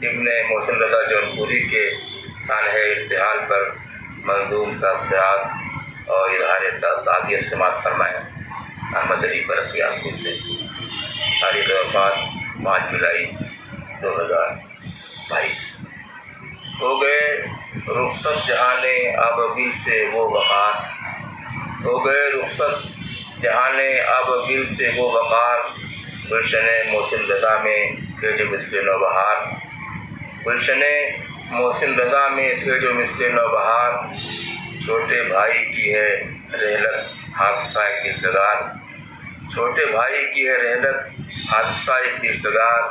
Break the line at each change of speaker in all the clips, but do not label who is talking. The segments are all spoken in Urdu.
ابن محسن رضا جونپوری کے سانحہ ارتحال پر منظوم تاثرات اور اظہار تعزیت سماعت فرمائیں۔ احمد علی برقی آنکھوں سے، تاریخ وفات 5 جولائی 2022۔ ہو گئے رخصت جہان آب و گل سے وہ وقار، ہو گئے رخصت جہان آب و گل سے وہ وقار، گلشن محسن رضا میں تھے جو مثل نوبہار، گلشن محسن رضا میں تھے جو مثل نوبہار، چھوٹے بھائی کی ہے رحلت حادثہ کردگار، چھوٹے بھائی کی ہے رحلت حادثہ کردگار،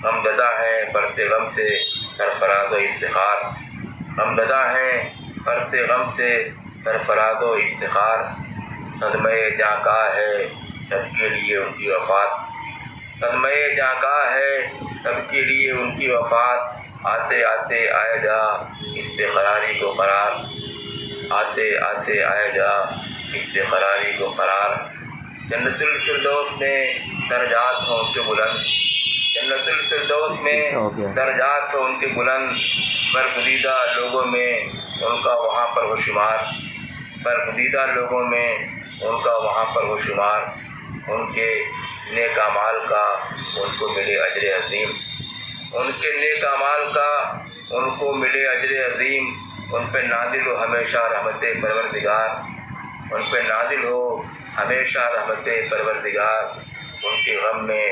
غمزدہ ہیں فرط غم سے سرفراز و افتخار، غمزدہ ہیں فرط غم سے سرفراز و افتخار، صدمہ جاں کا ہے سب کے لیے ان کی وفات، صدمہ جاں کا ہے سب کے لیے ان کی وفات، آتے آتے آئے گا اس بے قراری کو قرار، آتے آتے آئے گا اس بے قراری کو قرار، جنت الفردوس میں درجات ہوں ان کے بلند، جنت الفردوس میں درجات ہوں ان کے بلند، برگزیدہ لوگوں میں ان کا وہاں پر ہو شمار، برگزیدہ لوگوں میں ان کا وہاں پر ہو شمار، ان کے نیک اعمال کا ان کو ملے اجر عظیم، ان کے نیک اعمال کا ان کو ملے اجر عظیم، ان پہ نازل ہو ہمیشہ رحمت پروردگار، ان پہ نازل ہو ہمیشہ رحمت پروردگار، ان کے غم میں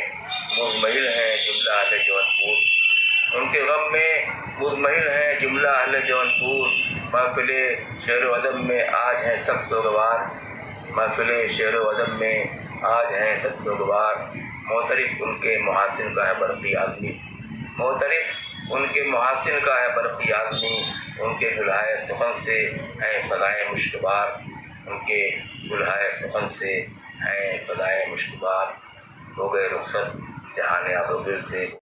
مضمحل ہیں جملہ اہل جونپور، ان کے غم میں مضمحل ہیں جملہ اہل جونپور، محفل شعر و ادب میں آج ہیں سب سوگوار، محفل شعر و ادب میں آج ہیں سب سوگوار، معترف ان کے محاسن کا ہے برقی آدمی، معترف ان کے محاسن کا ہے برقی آدمی، ان کے دلہائے سخن سے ہیں فضائے مشکبار، ان کے دلہائے سخن سے ہیں فضائے مشکبار، ہو گئے رخصت جہان آب و گل سے۔